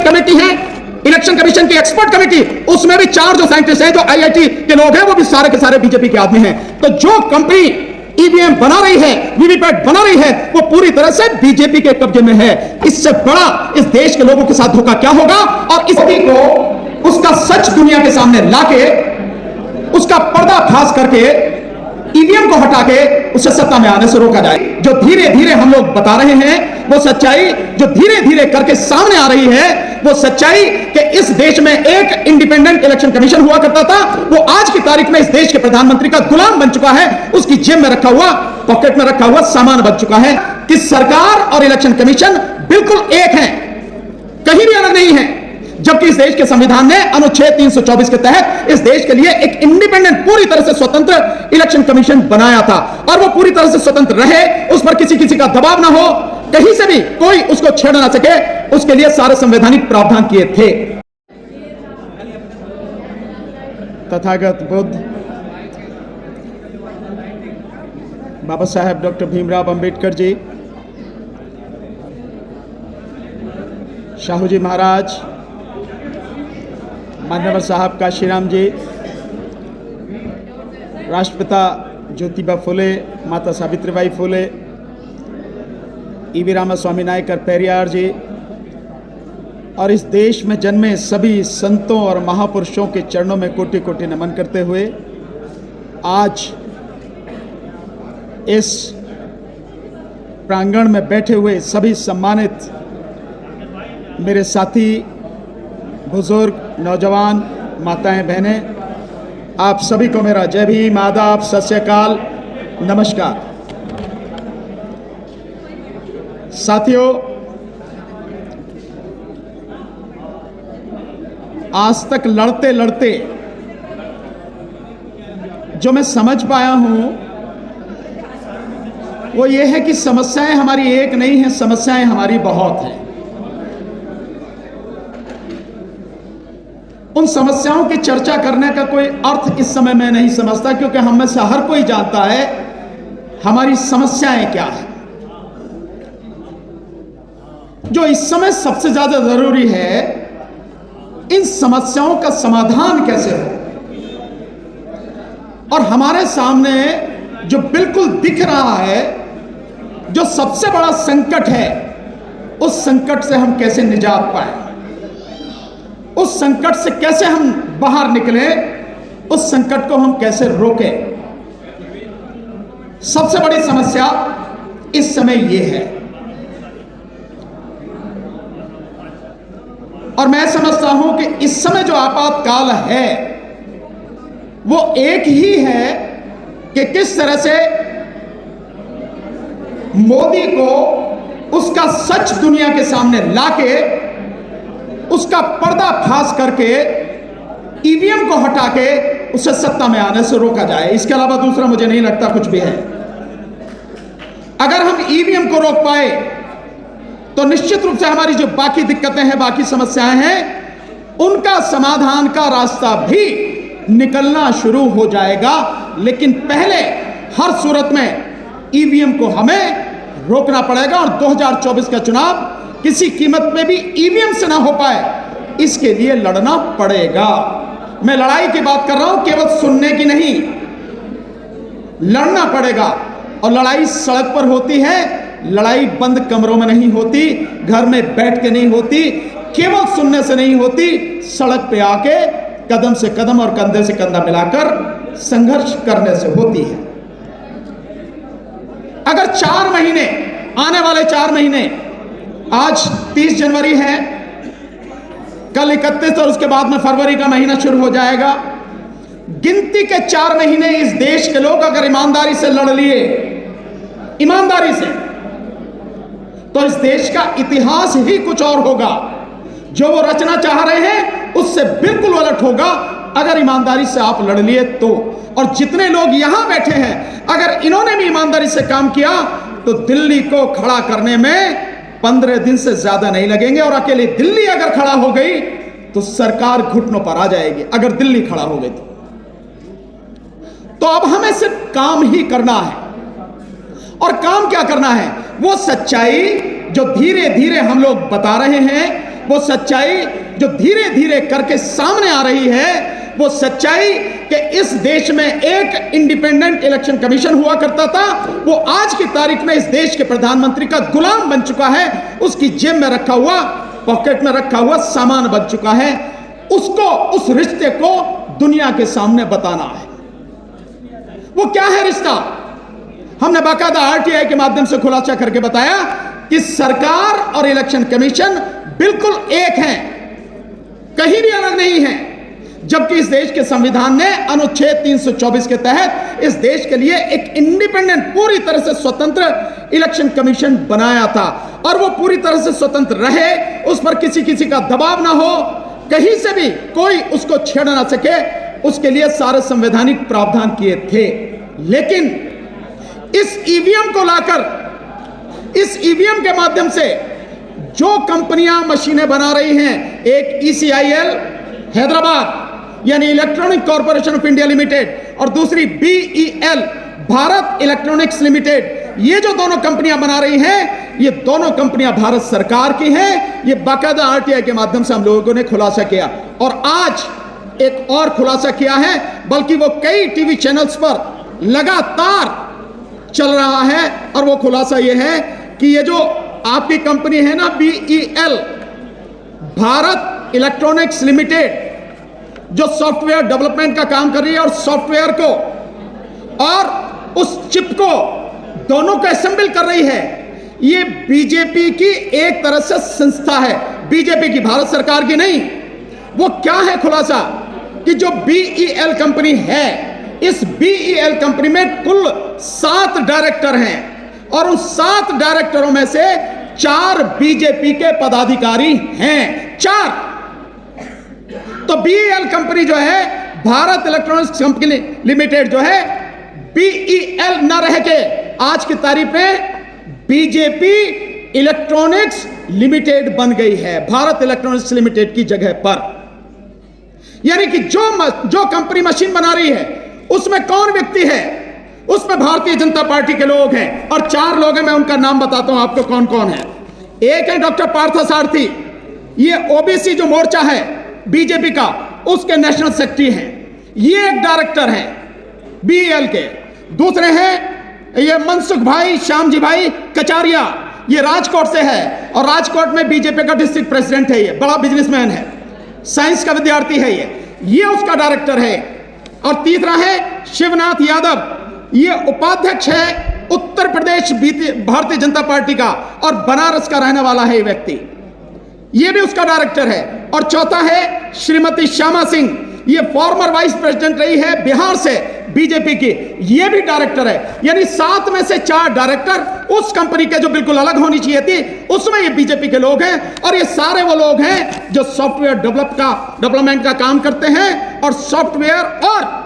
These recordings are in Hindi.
कमेटी है, इलेक्शन कमीशन की एक्सपर्ट कमेटी, उसमें भी 4 जो साइंटिस्ट हैं, जो आईआईटी के लोग हैं, वो भी सारे के सारे बीजेपी के आदमी हैं। तो जो कंपनी ईवीएम बना रही है, वीवीपैट बना रही है, वो पूरी तरह से बीजेपी के कब्जे में है। इससे बड़ा इस देश के लोगों के साथ धोखा क्या होगा? और इसी को उसका सच दुनिया के सामने लाके, उसका पर्दाफाश करके, ईवीएम को हटा के उसे सत्ता में आने से रोका जाए। जो धीरे धीरे हम लोग बता रहे हैं वो सच्चाई, जो धीरे धीरे करके सामने आ रही है वो सच्चाई कि इस देश में एक इंडिपेंडेंट इलेक्शन कमीशन हुआ करता था, वो आज की तारीख में इस देश के प्रधानमंत्री का गुलाम बन चुका है, उसकी जेब में रखा हुआ, पॉकेट में रखा हुआ सामान बन चुका है। कि सरकार और इलेक्शन कमीशन बिल्कुल एक है, कहीं भी अलग नहीं है। जबकि इस देश के संविधान ने अनुच्छेद 324 के तहत इस देश के लिए एक इंडिपेंडेंट, पूरी तरह से स्वतंत्र इलेक्शन कमीशन बनाया था, और वो पूरी तरह से स्वतंत्र रहे, उस पर किसी का दबाव ना हो, कहीं से भी कोई उसको छेड़ ना सके, उसके लिए सारे संवैधानिक प्रावधान किए थे। तथागत बुद्ध बाबा साहेब डॉक्टर भीमराव अंबेडकर जी, शाहू जी महाराज, मान्यवर साहब काशीराम जी, राष्ट्रपिता ज्योतिबा फुले, माता सावित्रीबाई फुले, ईवी रामास्वामी नायकर पेरियार जी, और इस देश में जन्मे सभी संतों और महापुरुषों के चरणों में कोटि कोटि नमन करते हुए आज इस प्रांगण में बैठे हुए सभी सम्मानित मेरे साथी, बुजुर्ग, नौजवान, माताएं, बहनें, आप सभी को मेरा जय भीम, आदाब, सत श्री अकाल, नमस्कार। साथियों, आज तक लड़ते लड़ते जो मैं समझ पाया हूं वो ये है कि समस्याएं हमारी एक नहीं है, समस्याएं हमारी बहुत हैं। उन समस्याओं की चर्चा करने का कोई अर्थ इस समय मैं नहीं समझता, क्योंकि हम में से हर कोई जानता है हमारी समस्याएं क्या है। जो इस समय सबसे ज्यादा जरूरी है, इन समस्याओं का समाधान कैसे हो। और हमारे सामने जो बिल्कुल दिख रहा है, जो सबसे बड़ा संकट है, उस संकट से हम कैसे निजात पाए, उस संकट से कैसे हम बाहर निकले, उस संकट को हम कैसे रोकें। सबसे बड़ी समस्या इस समय यह है। और मैं समझता हूं कि इस समय जो आपातकाल है वो एक ही है कि किस तरह से मोदी को उसका सच दुनिया के सामने लाके, उसका पर्दाफाश करके, ईवीएम को हटा के उसे सत्ता में आने से रोका जाए। इसके अलावा दूसरा मुझे नहीं लगता कुछ भी है। अगर हम ईवीएम को रोक पाए तो निश्चित रूप से हमारी जो बाकी दिक्कतें हैं, बाकी समस्याएं हैं, उनका समाधान का रास्ता भी निकलना शुरू हो जाएगा। लेकिन पहले हर सूरत में ईवीएम को हमें रोकना पड़ेगा, और 2024 का चुनाव किसी कीमत पे भी ईवीएम से ना हो पाए, इसके लिए लड़ना पड़ेगा। मैं लड़ाई की बात कर रहा हूं, केवल सुनने की नहीं, लड़ना पड़ेगा। और लड़ाई सड़क पर होती है, लड़ाई बंद कमरों में नहीं होती, घर में बैठ के नहीं होती, केवल सुनने से नहीं होती, सड़क पे आके कदम से कदम और कंधे से कंधा मिलाकर संघर्ष करने से होती है। अगर 4 महीने, आने वाले 4 महीने, आज 30 जनवरी है, कल 31 और उसके बाद में फरवरी का महीना शुरू हो जाएगा। गिनती के 4 महीने इस देश के लोग अगर ईमानदारी से लड़ लिए, ईमानदारी से, तो इस देश का इतिहास ही कुछ और होगा। जो वो रचना चाह रहे हैं उससे बिल्कुल उलट होगा अगर ईमानदारी से आप लड़ लिए तो। और जितने लोग यहां बैठे हैं, अगर इन्होंने भी ईमानदारी से काम किया तो दिल्ली को खड़ा करने में 15 दिन से ज्यादा नहीं लगेंगे। और अकेली दिल्ली अगर खड़ा हो गई तो सरकार घुटनों पर आ जाएगी, अगर दिल्ली खड़ा हो गई तो अब हमें सिर्फ काम ही करना है। और काम क्या करना है? वो सच्चाई जो धीरे धीरे हम लोग बता रहे हैं, वो सच्चाई जो धीरे धीरे करके सामने आ रही है, वो सच्चाई कि इस देश में एक इंडिपेंडेंट इलेक्शन कमीशन हुआ करता था, वो आज की तारीख में इस देश के प्रधानमंत्री का गुलाम बन चुका है, उसकी जेब में रखा हुआ, पॉकेट में रखा हुआ सामान बन चुका है। उसको, उस रिश्ते को दुनिया के सामने बताना है। वो क्या है रिश्ता? हमने बाकायदा आरटीआई के माध्यम से खुलासा करके बताया कि सरकार और इलेक्शन कमीशन बिल्कुल एक हैं, कहीं भी अलग नहीं है। जबकि इस देश के संविधान ने अनुच्छेद 324 के तहत इस देश के लिए एक इंडिपेंडेंट, पूरी तरह से स्वतंत्र इलेक्शन कमीशन बनाया था, और वो पूरी तरह से स्वतंत्र रहे, उस पर किसी का दबाव ना हो, कहीं से भी कोई उसको छेड़ ना सके, उसके लिए सारे संवैधानिक प्रावधान किए थे। लेकिन इस ईवीएम को लाकर, इस ईवीएम के माध्यम से जो कंपनियां मशीनें बना रही हैं, एक ECIL हैदराबाद यानी electronic corporation of India limited, और दूसरी BEL भारत इलेक्ट्रॉनिक्स लिमिटेड, ये जो दोनों कंपनियां बना रही हैं, ये दोनों कंपनियां भारत सरकार की हैं। ये बाकायदा आरटीआई के माध्यम से हम लोगों ने खुलासा किया, और आज एक और खुलासा किया है, बल्कि वो कई टीवी चैनल्स पर लगातार चल रहा है। और वो खुलासा ये है कि ये जो आपकी कंपनी है ना, BEL भारत इलेक्ट्रॉनिक्स लिमिटेड, जो सॉफ्टवेयर डेवलपमेंट का काम कर रही है, और सॉफ्टवेयर को और उस चिप को दोनों को असेंबल कर रही है, ये बीजेपी की एक तरह से संस्था है, बीजेपी की, भारत सरकार की नहीं। वो क्या है खुलासा कि जो BEL कंपनी है, इस BEL कंपनी में कुल 7 डायरेक्टर हैं, और उन 7 डायरेक्टरों में से 4 बीजेपी के पदाधिकारी हैं। 4। तो BEL कंपनी जो है, भारत इलेक्ट्रॉनिक्स कंपनी लिमिटेड जो है, BEL न रह के आज की तारीख में बीजेपी इलेक्ट्रॉनिक्स लिमिटेड बन गई है, भारत इलेक्ट्रॉनिक्स लिमिटेड की जगह पर। यानी कि जो कंपनी मशीन बना रही है, उसमें कौन व्यक्ति है? उसमें भारतीय जनता पार्टी के लोग हैं, और 4 लोग हैं। मैं उनका नाम बताता हूं आपको कौन कौन है। एक है डॉक्टर पार्थसारथी, ये ओबीसी जो मोर्चा है बीजेपी का, उसके नेशनल सेक्रेटरी हैं, ये एक डायरेक्टर हैं BEL के। दूसरे हैं ये मनसुख भाई, श्यामजी भाई कचारिया, ये राजकोट से है, और राजकोट में बीजेपी का डिस्ट्रिक्ट प्रेसिडेंट है, ये बड़ा बिजनेसमैन है, साइंस का विद्यार्थी है, ये उसका डायरेक्टर है। और तीसरा है शिवनाथ यादव, ये उपाध्यक्ष है उत्तर प्रदेश भारतीय जनता पार्टी का, और बनारस का रहने वाला है ये व्यक्ति, ये भी उसका डायरेक्टर है। और चौथा है श्रीमती श्यामा सिंह, ये फॉर्मर वाइस प्रेसिडेंट रही है बिहार से बीजेपी की, ये भी डायरेक्टर है। यानी 7 में से 4 डायरेक्टर उस कंपनी के जो बिल्कुल अलग होनी चाहिए थी, उसमें ये बीजेपी के लोग हैं। और ये सारे वो लोग हैं जो सॉफ्टवेयर डेवलपमेंट का काम करते हैं, और सॉफ्टवेयर और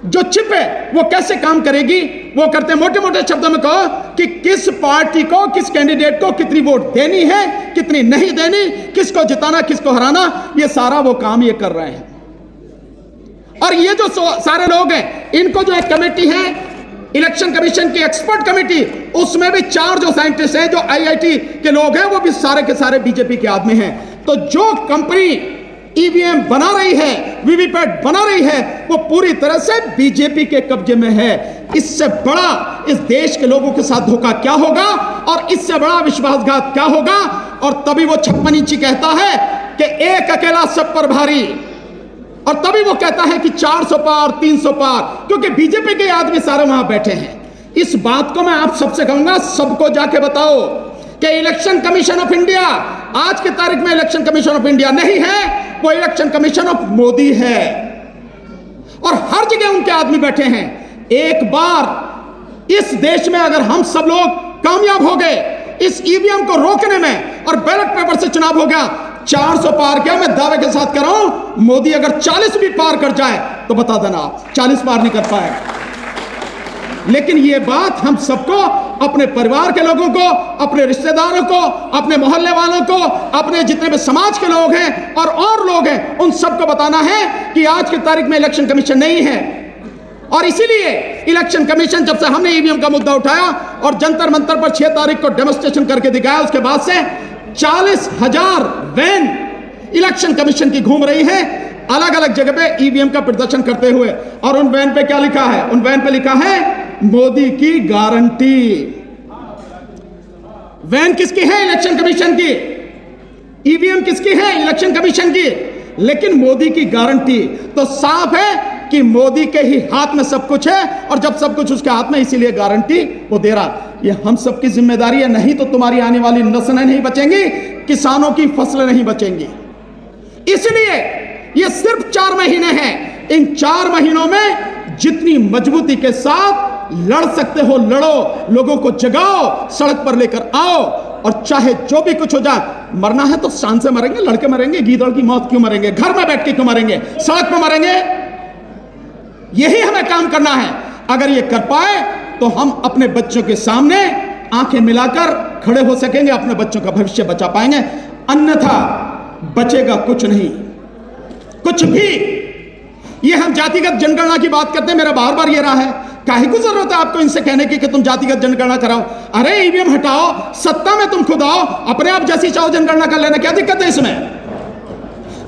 जो चिप है वो कैसे काम करेगी वो करते हैं। मोटे मोटे शब्दों में कहो कि किस पार्टी को, किस कैंडिडेट को कितनी वोट देनी है, कितनी नहीं देनी, किसको जिताना, किसको हराना, ये सारा वो काम ये कर रहे हैं। और ये जो सारे लोग हैं, इनको जो एक कमेटी है इलेक्शन कमीशन की एक्सपर्ट कमेटी, उसमें भी 4 जो साइंटिस्ट हैं, जो IIT के लोग हैं, वो भी सारे के सारे बीजेपी के आदमी हैं। तो जो कंपनी EVM बना रही है, VVPAT बना रही है, वो पूरी तरह से बीजेपी के कब्जे में है। इससे बड़ा इस देश के लोगों के साथ धोखा क्या होगा, और इससे बड़ा विश्वासघात क्या होगा। और तभी वो 56 इंची कहता है कि एक अकेला सब पर भारी, और तभी वो कहता है कि 400 पार 300 पार, क्योंकि बीजेपी के आदमी सारे वहां बैठे हैं। इस बात को मैं आप सबसे कहूंगा, सबको जाके बताओ कि इलेक्शन कमीशन ऑफ इंडिया आज की तारीख में इलेक्शन कमीशन ऑफ इंडिया नहीं है, वो इलेक्शन कमीशन ऑफ मोदी है, और हर जगह उनके आदमी बैठे हैं। एक बार इस देश में अगर हम सब लोग कामयाब हो गए इस ईवीएम को रोकने में, और बैलेट पेपर से चुनाव हो गया, 400 पार क्या, मैं दावे के साथ कर रहा हूं, मोदी अगर 40 भी पार कर जाए तो बता देना आप 40 पार नहीं कर पाएगा। लेकिन ये बात हम सबको, अपने परिवार के लोगों को, अपने रिश्तेदारों को, अपने मोहल्ले वालों को, अपने जितने भी समाज के लोग हैं और लोग हैं, उन सबको बताना है कि आज की तारीख में इलेक्शन कमीशन नहीं है। और इसीलिए इलेक्शन कमीशन, जब से हमने ईवीएम का मुद्दा उठाया और जंतर मंतर पर 6 तारीख को डेमोन्स्ट्रेशन करके दिखाया, उसके बाद से 40,000 वैन इलेक्शन कमीशन की घूम रही है अलग अलग जगह पे ईवीएम का प्रदर्शन करते हुए। और उन वैन पे क्या लिखा है? उन वैन पे लिखा है मोदी की गारंटी। वैन किसकी है? इलेक्शन कमीशन की। ईवीएम किसकी है? इलेक्शन कमीशन की। लेकिन मोदी की गारंटी। तो साफ है कि मोदी के ही हाथ में सब कुछ है, और जब सब कुछ उसके हाथ में, इसीलिए गारंटी वो दे रहा। ये हम सबकी जिम्मेदारी है, नहीं तो तुम्हारी आने वाली नस्लें नहीं बचेंगी, किसानों की फसलें नहीं बचेंगी। इसलिए ये सिर्फ 4 महीने हैं। इन 4 महीनों में जितनी मजबूती के साथ लड़ सकते हो लड़ो, लोगों को जगाओ, सड़क पर लेकर आओ, और चाहे जो भी कुछ हो जाए, मरना है तो शान से मरेंगे, लड़के मरेंगे, गीदड़ की मौत क्यों मरेंगे, घर में बैठ के क्यों मरेंगे, सड़क पर मरेंगे। यही हमें काम करना है। अगर ये कर पाए तो हम अपने बच्चों के सामने आंखें मिलाकर खड़े हो सकेंगे, अपने बच्चों का भविष्य बचा पाएंगे। अन्यथा बचेगा कुछ नहीं, कुछ भी। ये हम जातिगत जनगणना की बात करते हैं, मेरा बार बार ये रहा है, काहे को जरूरत है आपको इनसे कहने की कि तुम जातिगत जनगणना कराओ? अरे ईवीएम हटाओ, सत्ता में तुम खुद आओ, अपने आप जैसी चाहो जनगणना कर लेना, क्या दिक्कत है इसमें?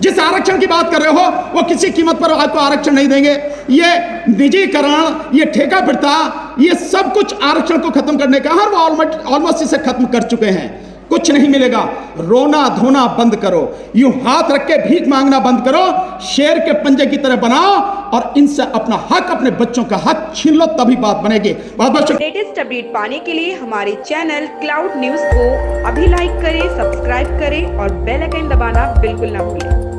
जिस आरक्षण की बात कर रहे हो वो किसी कीमत पर आपको आरक्षण नहीं देंगे। ये निजीकरण, ये ठेका प्रथा, ये सब कुछ आरक्षण को खत्म करने का हर वो ऑलमोस्ट इसे खत्म कर चुके हैं। कुछ नहीं मिलेगा। रोना धोना बंद करो, यूं हाथ रख के भीख मांगना बंद करो, शेर के पंजे की तरह बनाओ, और इनसे अपना हक, अपने बच्चों का हक छीन लो, तभी बात बनेगी। बहुत बहुत लेटेस्ट अपडेट पाने के लिए हमारे चैनल क्लाउड न्यूज को अभी लाइक करें, सब्सक्राइब करें और बेल आइकन दबाना बिल्कुल ना भूलें।